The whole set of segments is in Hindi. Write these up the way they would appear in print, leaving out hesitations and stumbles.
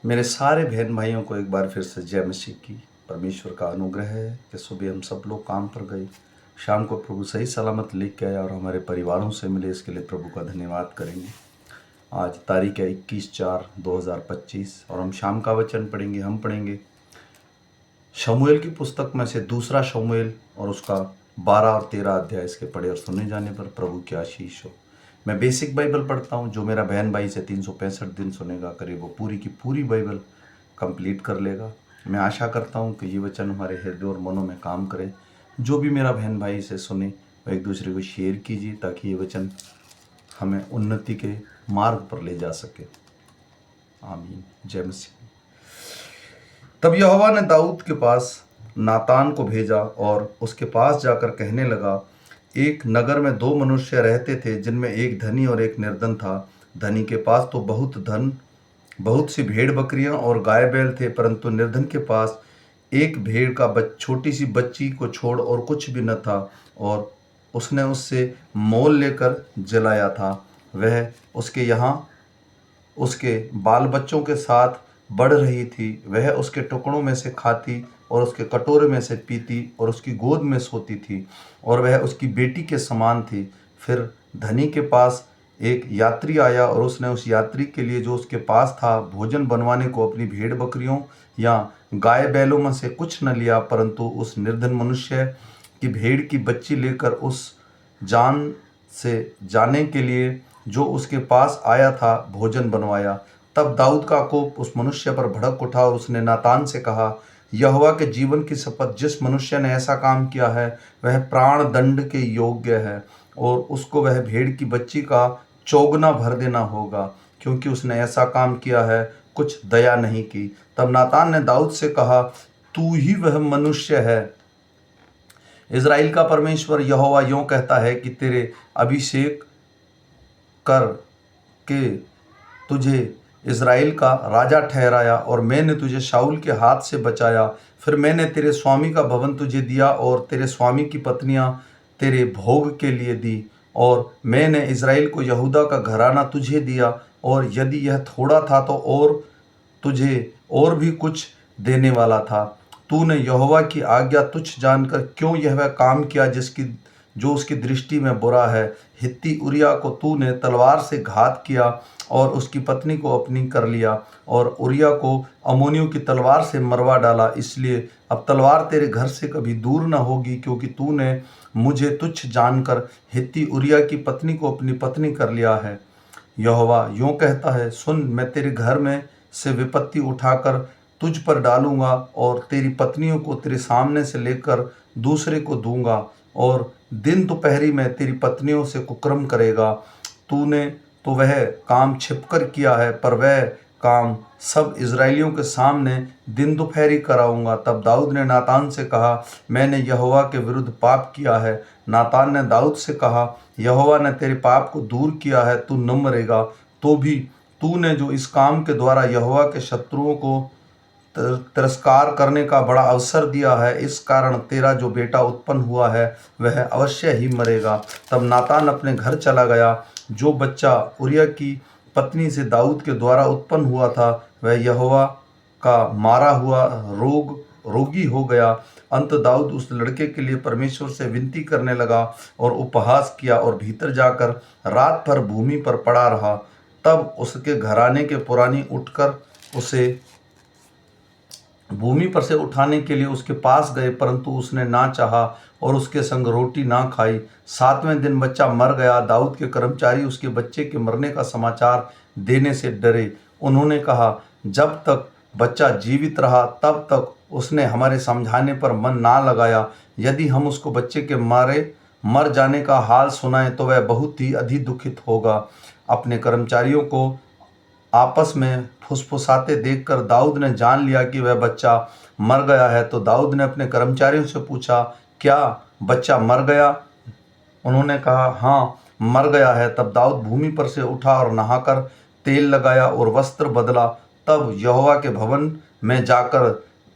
मेरे सारे बहन भाइयों को एक बार फिर से जय मसीह की। परमेश्वर का अनुग्रह है कि सुबह हम सब लोग काम पर गए, शाम को प्रभु सही सलामत लेके आया और हमारे परिवारों से मिले। इसके लिए प्रभु का धन्यवाद करेंगे। आज तारीख है 21/4/2025 और हम शाम का वचन पढ़ेंगे। हम पढ़ेंगे शमूएल की पुस्तक में से दूसरा शमूएल और उसका 12 और 13 अध्याय। इसके पढ़े और सुने जाने पर प्रभु की आशीष हो। मैं बेसिक बाइबल पढ़ता हूँ। जो मेरा बहन भाई से 365 दिन सुनेगा, करीब वो पूरी की पूरी बाइबल कंप्लीट कर लेगा। मैं आशा करता हूँ कि ये वचन हमारे हृदय और मनों में काम करे। जो भी मेरा बहन भाई इसे सुने, वो एक दूसरे को शेयर कीजिए ताकि ये वचन हमें उन्नति के मार्ग पर ले जा सके। आमीन। जय मसीह। तब यहोवा ने दाऊद के पास नातान को भेजा और उसके पास जाकर कहने लगा, एक नगर में दो मनुष्य रहते थे, जिनमें एक धनी और एक निर्धन था। धनी के पास तो बहुत सी भेड़ बकरियां और गाय बैल थे, परंतु निर्धन के पास एक भेड़ का छोटी सी बच्ची को छोड़ और कुछ भी न था, और उसने उससे मोल लेकर जलाया था। वह उसके यहाँ उसके बाल बच्चों के साथ बढ़ रही थी। वह उसके टुकड़ों में से खाती और उसके कटोरे में से पीती और उसकी गोद में सोती थी, और वह उसकी बेटी के समान थी। फिर धनी के पास एक यात्री आया और उसने उस यात्री के लिए जो उसके पास था भोजन बनवाने को अपनी भेड़ बकरियों या गाय बैलों में से कुछ न लिया, परंतु उस निर्धन मनुष्य की भेड़ की बच्ची लेकर उस जान से जाने के लिए जो उसके पास आया था भोजन बनवाया। तब दाऊद का कोप उस मनुष्य पर भड़क उठा और उसने नातान से कहा, यहोवा के जीवन की शपथ, जिस मनुष्य ने ऐसा काम किया है वह प्राण दंड के योग्य है, और उसको वह भेड़ की बच्ची का चौगुना भर देना होगा, क्योंकि उसने ऐसा काम किया है, कुछ दया नहीं की। तब नातान ने दाऊद से कहा, तू ही वह मनुष्य है। इज़राइल का परमेश्वर यहोवा यूं कहता है कि तेरे अभिषेक कर के तुझे इज़राइल का राजा ठहराया, और मैंने तुझे शाऊल के हाथ से बचाया। फिर मैंने तेरे स्वामी का भवन तुझे दिया और तेरे स्वामी की पत्नियां तेरे भोग के लिए दी, और मैंने इज़राइल को यहूदा का घराना तुझे दिया, और यदि यह थोड़ा था तो और तुझे और भी कुछ देने वाला था। तूने यहोवा की आज्ञा तुच्छ जानकर क्यों यह वह काम किया जो उसकी दृष्टि में बुरा है। हित्ती उरिया को तूने तलवार से घात किया और उसकी पत्नी को अपनी कर लिया, और उरिया को अम्मोनियों की तलवार से मरवा डाला। इसलिए अब तलवार तेरे घर से कभी दूर न होगी, क्योंकि तूने मुझे तुच्छ जानकर हित्ती उरिया की पत्नी को अपनी पत्नी कर लिया है। यहोवा यूं कहता है, सुन, मैं तेरे घर में से विपत्ति उठाकर तुझ पर डालूंगा, और तेरी पत्नियों को तेरे सामने से लेकर दूसरे को दूंगा, और दिन दोपहरी में तेरी पत्नियों से कुकर्म करेगा। तूने तो वह काम छिपकर किया है, पर वह काम सब इज़राइलियों के सामने दिन दोपहरी कराऊंगा। तब दाऊद ने नातान से कहा, मैंने यहोवा के विरुद्ध पाप किया है। नातान ने दाऊद से कहा, यहोवा ने तेरे पाप को दूर किया है, तू न मरेगा। तो भी तूने जो इस काम के द्वारा यहोवा के शत्रुओं को तिरस्कार करने का बड़ा अवसर दिया है, इस कारण तेरा जो बेटा उत्पन्न हुआ है वह अवश्य ही मरेगा। तब नातान अपने घर चला गया। जो बच्चा उरिया की पत्नी से दाऊद के द्वारा उत्पन्न हुआ था वह यहोवा का मारा हुआ रोगी हो गया। अंत दाऊद उस लड़के के लिए परमेश्वर से विनती करने लगा और उपहास किया, और भीतर जाकर रात भर भूमि पर पड़ा रहा। तब उसके घराने के पुरानी उठकर उसे भूमि पर से उठाने के लिए उसके पास गए, परंतु उसने ना चाहा और उसके संग रोटी ना खाई। 7वें दिन बच्चा मर गया। दाऊद के कर्मचारी उसके बच्चे के मरने का समाचार देने से डरे। उन्होंने कहा, जब तक बच्चा जीवित रहा तब तक उसने हमारे समझाने पर मन ना लगाया। यदि हम उसको बच्चे के मारे मर जाने का हाल सुनाएं तो वह बहुत ही अधिक दुखित होगा। अपने कर्मचारियों को आपस में फुसफुसाते देखकर दाऊद ने जान लिया कि वह बच्चा मर गया है। तो दाऊद ने अपने कर्मचारियों से पूछा, क्या बच्चा मर गया? उन्होंने कहा, हाँ, मर गया है। तब दाऊद भूमि पर से उठा और नहाकर तेल लगाया और वस्त्र बदला। तब यहोवा के भवन में जाकर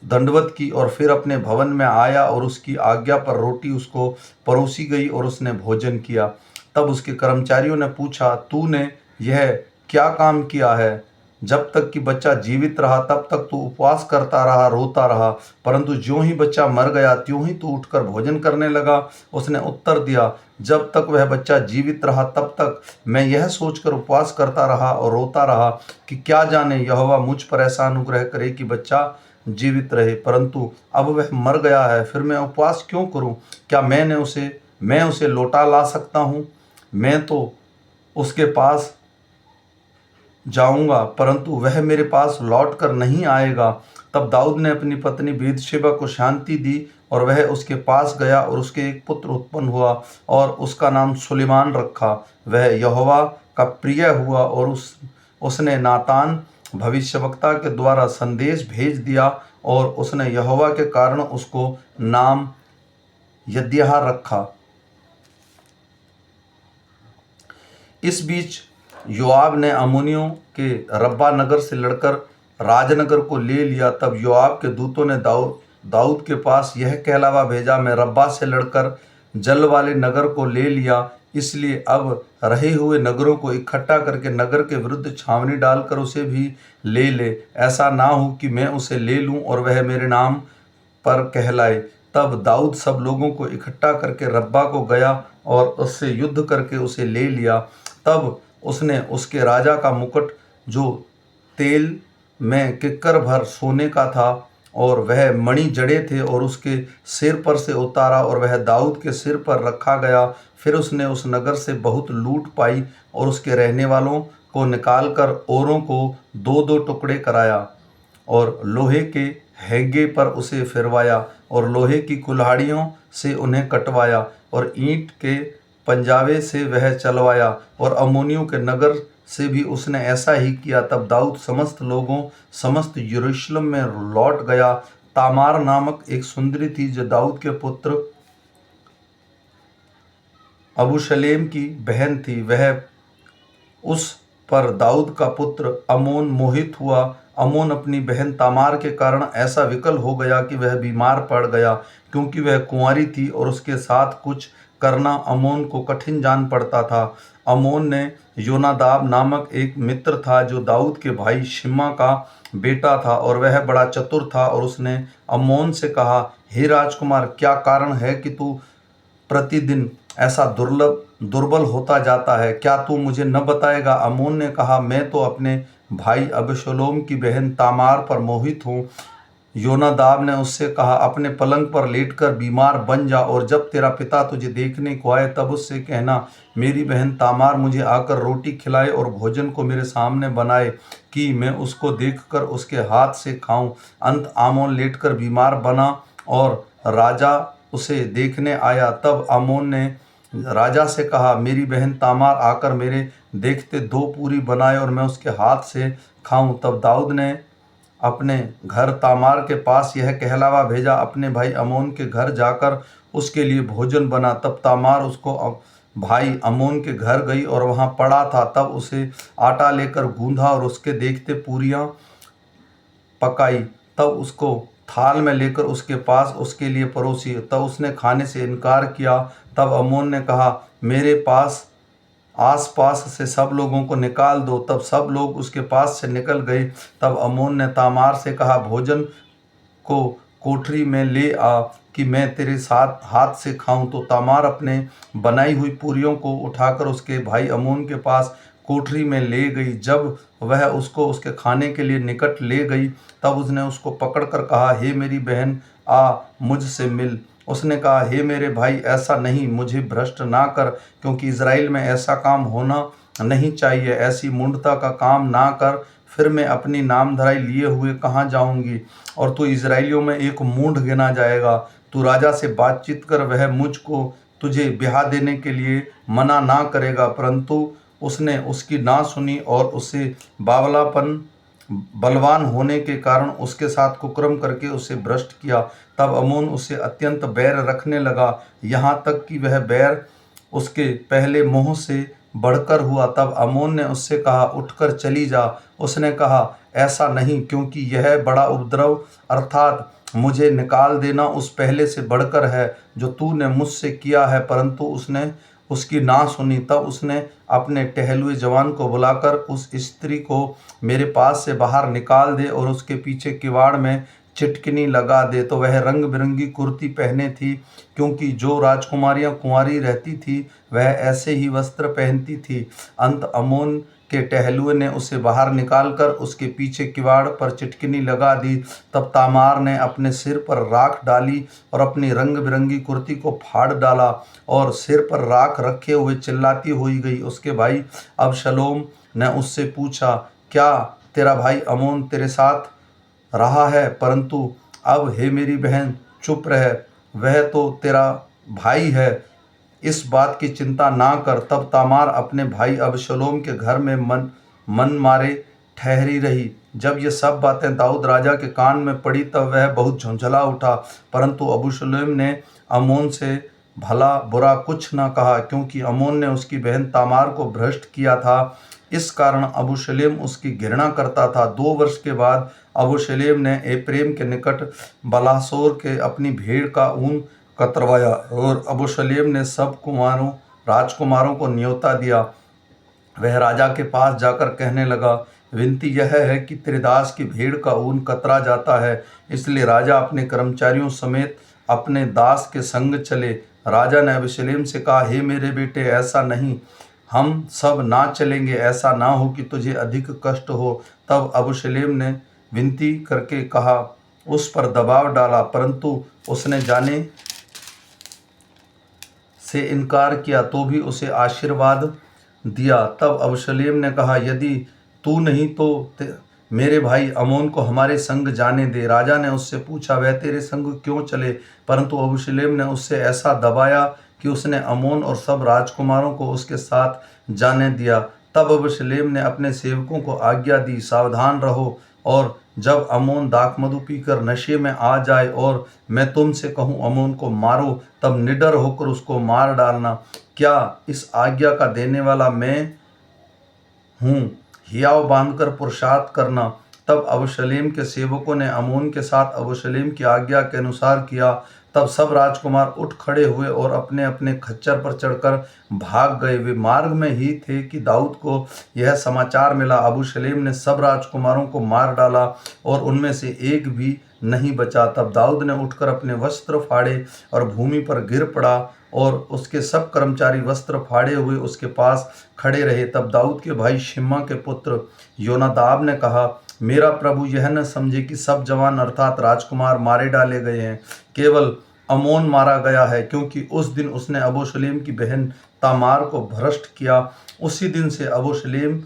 दंडवत की और फिर अपने भवन में आया, और उसकी आज्ञा पर रोटी उसको परोसी गई और उसने भोजन किया। तब उसके कर्मचारियों ने पूछा, तूने यह क्या काम किया है? जब तक कि बच्चा जीवित रहा तब तक तू उपवास करता रहा, रोता रहा, परंतु ज्यों ही बच्चा मर गया त्यों ही तू उठकर भोजन करने लगा। उसने उत्तर दिया, जब तक वह बच्चा जीवित रहा तब तक मैं यह सोचकर उपवास करता रहा और रोता रहा कि क्या जाने यहोवा मुझ पर ऐसा अनुग्रह करे कि बच्चा जीवित रहे, परंतु अब वह मर गया है, फिर मैं उपवास क्यों करूं? क्या मैं उसे लौटा ला सकता हूं? मैं तो उसके पास जाऊंगा, परंतु वह मेरे पास लौट कर नहीं आएगा। तब दाऊद ने अपनी पत्नी बेतशेबा को शांति दी और वह उसके पास गया और उसके एक पुत्र उत्पन्न हुआ और उसका नाम सुलेमान रखा। वह यहोवा का प्रिय हुआ और उसने नातान भविष्यवक्ता के द्वारा संदेश भेज दिया और उसने यहोवा के कारण उसको नाम यद्याह रखा। इस बीच योआब ने अम्मोनियों के रब्बा नगर से लड़कर राजनगर को ले लिया। तब योआब के दूतों ने दाऊद के पास यह कहलावा भेजा, मैं रब्बा से लड़कर जल वाले नगर को ले लिया, इसलिए अब रहे हुए नगरों को इकट्ठा करके नगर के विरुद्ध छावनी डालकर उसे भी ले ले। ऐसा ना हो कि मैं उसे ले लूं और वह मेरे नाम पर कहलाए। तब दाऊद सब लोगों को इकट्ठा करके रब्बा को गया और उससे युद्ध करके उसे ले लिया। तब उसने उसके राजा का मुकुट जो तेल में किक्कर भर सोने का था और वह मणि जड़े थे और उसके सिर पर से उतारा और वह दाऊद के सिर पर रखा गया। फिर उसने उस नगर से बहुत लूट पाई और उसके रहने वालों को निकालकर औरों को दो दो टुकड़े कराया और लोहे के हैगे पर उसे फिरवाया और लोहे की कुल्हाड़ियों से उन्हें कटवाया और ईंट के पंजावे से वह चलवाया और अम्मोनियों के नगर से भी उसने ऐसा ही किया। तब दाऊद समस्त यरूशलेम में लौट गया। तामार नामक एक सुंदरी थी जो दाऊद के पुत्र अबूशलेम की बहन थी। वह उस पर दाऊद का पुत्र अमोन मोहित हुआ। अमोन अपनी बहन तामार के कारण ऐसा विकल हो गया कि वह बीमार पड़ गया, क्योंकि वह कुंवारी थी और उसके साथ कुछ करना अमोन को कठिन जान पड़ता था। अमोन ने योनादाब नामक एक मित्र था जो दाऊद के भाई शिम्मा का बेटा था और वह बड़ा चतुर था। और उसने अमोन से कहा, हे राजकुमार, क्या कारण है कि तू प्रतिदिन ऐसा दुर्बल होता जाता है? क्या तू मुझे न बताएगा? अमोन ने कहा, मैं तो अपने भाई अबशलोम की बहन तामार पर मोहित हूँ। योनादाब ने उससे कहा, अपने पलंग पर लेटकर बीमार बन जा और जब तेरा पिता तुझे देखने को आए तब उससे कहना, मेरी बहन तामार मुझे आकर रोटी खिलाए और भोजन को मेरे सामने बनाए कि मैं उसको देखकर उसके हाथ से खाऊं। अंत आमोन लेटकर बीमार बना और राजा उसे देखने आया। तब आमोन ने राजा से कहा, मेरी बहन तामार आकर मेरे देखते दो पूरी बनाए और मैं उसके हाथ से खाऊं। तब दाऊद ने अपने घर तामार के पास यह कहलावा भेजा, अपने भाई अमोन के घर जाकर उसके लिए भोजन बना। तब तामार उसको भाई अमोन के घर गई और वहां पड़ा था। तब उसे आटा लेकर गूंधा और उसके देखते पूरियां पकाई। तब उसको थाल में लेकर उसके पास उसके लिए परोसी। तब उसने खाने से इनकार किया। तब अमोन ने कहा, मेरे पास आसपास से सब लोगों को निकाल दो। तब सब लोग उसके पास से निकल गए। तब अमोन ने तामार से कहा, भोजन को कोठरी में ले आ कि मैं तेरे साथ हाथ से खाऊं। तो तामार अपने बनाई हुई पूरियों को उठाकर उसके भाई अमोन के पास कोठरी में ले गई। जब वह उसको उसके खाने के लिए निकट ले गई तब उसने उसको पकड़कर कहा, हे मेरी बहन, आ मुझसे मिल। उसने कहा, हे मेरे भाई, ऐसा नहीं, मुझे भ्रष्ट ना कर, क्योंकि इज़राइल में ऐसा काम होना नहीं चाहिए। ऐसी मूढ़ता का काम ना कर, फिर मैं अपनी नामधराई लिए हुए कहाँ जाऊंगी और तू इज़राइलियों में एक मूढ़ गिना जाएगा। तू राजा से बातचीत कर, वह मुझको तुझे ब्याह देने के लिए मना ना करेगा। परंतु उसने उसकी ना सुनी और उसे बलवान होने के कारण उसके साथ कुकर्म करके उसे भ्रष्ट किया। तब अमोन उसे अत्यंत बैर रखने लगा, यहाँ तक कि वह बैर उसके पहले मोह से बढ़कर हुआ। तब अमोन ने उससे कहा, उठकर चली जा। उसने कहा, ऐसा नहीं, क्योंकि यह बड़ा उपद्रव अर्थात मुझे निकाल देना उस पहले से बढ़कर है जो तूने मुझसे किया है। परंतु उसने उसकी ना सुनी, तब उसने अपने टहलुए जवान को बुलाकर उस स्त्री को मेरे पास से बाहर निकाल दे और उसके पीछे किवाड़ में चिटकिनी लगा दे। तो वह रंग बिरंगी कुर्ती पहने थी, क्योंकि जो राजकुमारियां कुंवारी रहती थी वह ऐसे ही वस्त्र पहनती थी। अंत अमोन के टहलुए ने उसे बाहर निकालकर उसके पीछे किवाड़ पर चिटकिनी लगा दी। तब तामार ने अपने सिर पर राख डाली और अपनी रंग बिरंगी कुर्ती को फाड़ डाला और सिर पर राख रखे हुए चिल्लाती हुई गई। उसके भाई अबशलोम ने उससे पूछा, क्या तेरा भाई अमोन तेरे साथ रहा है? परंतु अब हे मेरी बहन चुप रह, वह तो तेरा भाई है, इस बात की चिंता ना कर। तब तामार अपने भाई अबशलोम के घर में मन मारे ठहरी रही। जब ये सब बातें दाऊद राजा के कान में पड़ी तब वह बहुत झुंझला उठा, परंतु अबशलोम ने अमोन से भला बुरा कुछ न कहा, क्योंकि अमोन ने उसकी बहन तामार को भ्रष्ट किया था। इस कारण अबूशलेम उसकी घृणा करता था। 2 वर्ष के बाद अबूशलेम ने एप्रेम के निकट बलासोर के अपनी भेड़ का ऊन कतरवाया और अबूशलेम ने सब राजकुमारों को न्योता दिया। वह राजा के पास जाकर कहने लगा, विनती यह है कि तेरे दास की भेड़ का ऊन कतरा जाता है, इसलिए राजा अपने कर्मचारियों समेत अपने दास के संग चले। राजा ने अबीशलेम से कहा, हे मेरे बेटे, ऐसा नहीं, हम सब ना चलेंगे, ऐसा ना हो कि तुझे अधिक कष्ट हो। तब अबूशलेम ने विनती करके कहा, उस पर दबाव डाला, परंतु उसने जाने से इनकार किया, तो भी उसे आशीर्वाद दिया। तब अबशलोम ने कहा, यदि तू नहीं तो मेरे भाई अमोन को हमारे संग जाने दे। राजा ने उससे पूछा, वह तेरे संग क्यों चले? परंतु अबशलोम ने उससे ऐसा दबाया कि उसने अमोन और सब राजकुमारों को उसके साथ जाने दिया। तब अबशलोम ने अपने सेवकों को आज्ञा दी, सावधान रहो, और जब अमोन दाखमधु पीकर नशे में आ जाए और मैं तुमसे कहूँ अमोन को मारो, तब निडर होकर उसको मार डालना। क्या इस आज्ञा का देने वाला मैं हूँ? हियाव बांधकर पुरुषार्थ करना। तब अबशलोम के सेवकों ने अमोन के साथ अबशलोम की आज्ञा के अनुसार किया। तब सब राजकुमार उठ खड़े हुए और अपने अपने खच्चर पर चढ़कर भाग गए। वे मार्ग में ही थे कि दाऊद को यह समाचार मिला, अबूशलेम ने सब राजकुमारों को मार डाला और उनमें से एक भी नहीं बचा। तब दाऊद ने उठकर अपने वस्त्र फाड़े और भूमि पर गिर पड़ा, और उसके सब कर्मचारी वस्त्र फाड़े हुए उसके पास खड़े रहे। तब दाऊद के भाई शिम्मा के पुत्र योनादाब ने कहा, मेरा प्रभु यह न समझे कि सब जवान अर्थात राजकुमार मारे डाले गए हैं, केवल अमोन मारा गया है, क्योंकि उस दिन उसने अबूशलेम की बहन तामार को भ्रष्ट किया। उसी दिन से अबूशलेम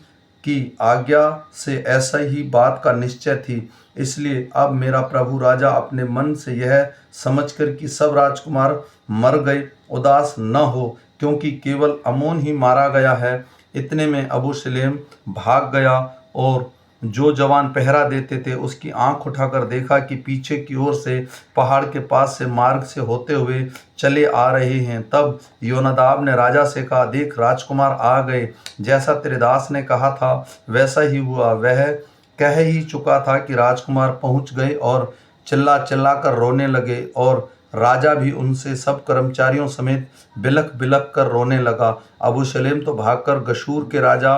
की आज्ञा से ऐसा ही बात का निश्चय थी। इसलिए अब मेरा प्रभु राजा अपने मन से यह समझकर कि सब राजकुमार मर गए उदास न हो, क्योंकि केवल अमोन ही मारा गया है। इतने में अबूशलेम भाग गया और जो जवान पहरा देते थे उसकी आंख उठाकर देखा कि पीछे की ओर से पहाड़ के पास से मार्ग से होते हुए चले आ रहे हैं। तब योनादाब ने राजा से कहा, देख, राजकुमार आ गए, जैसा तेरे दास ने कहा था वैसा ही हुआ। वह कह ही चुका था कि राजकुमार पहुंच गए और चिल्ला चिल्ला कर रोने लगे, और राजा भी उनसे सब कर्मचारियों समेत बिलख बिलख कर रोने लगा। अबूशलेम तो भागकर गशूर के राजा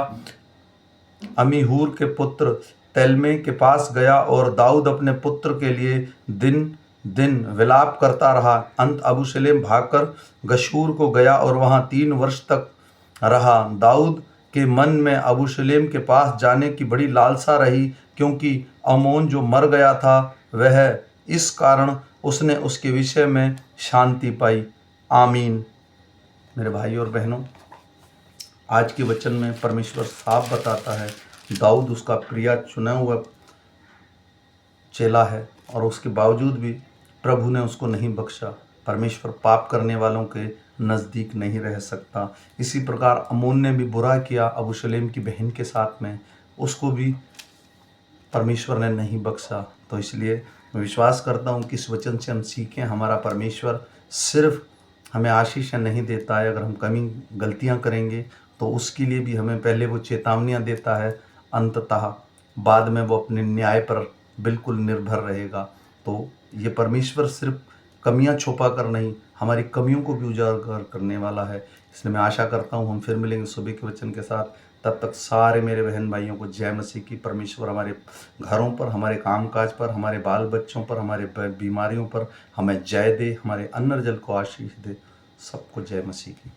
अमीहूर के पुत्र तैलमे के पास गया, और दाऊद अपने पुत्र के लिए दिन दिन विलाप करता रहा। अंत अबूशलेम भागकर गशूर को गया और वहां 3 वर्ष तक रहा। दाऊद के मन में अबूशलेम के पास जाने की बड़ी लालसा रही, क्योंकि अमोन जो मर गया था वह, इस कारण उसने उसके विषय में शांति पाई। आमीन। मेरे भाई और बहनों, आज के वचन में परमेश्वर साफ बताता है, दाऊद उसका प्रिय चुना हुआ चेला है, और उसके बावजूद भी प्रभु ने उसको नहीं बख्शा। परमेश्वर पाप करने वालों के नज़दीक नहीं रह सकता। इसी प्रकार अमोन ने भी बुरा किया अबूशलेम की बहन के साथ में, उसको भी परमेश्वर ने नहीं बख्शा। तो इसलिए मैं विश्वास करता हूँ कि इस वचन से हम सीखें, हमारा परमेश्वर सिर्फ हमें आशीष नहीं देता है। अगर हम कमी गलतियाँ करेंगे तो उसके लिए भी हमें पहले वो चेतावनियाँ देता है, अंततः बाद में वो अपने न्याय पर बिल्कुल निर्भर रहेगा। तो ये परमेश्वर सिर्फ कमियां छुपा कर नहीं, हमारी कमियों को भी उजागर करने वाला है। इसलिए मैं आशा करता हूँ हम फिर मिलेंगे सुबह के वचन के साथ। तब तक सारे मेरे बहन भाइयों को जय मसीह की। परमेश्वर हमारे घरों पर, हमारे कामकाज पर, हमारे बाल बच्चों पर, हमारे बीमारियों पर हमें जय दे, हमारे अन्न जल को आशीष दे। सबको जय मसीह की।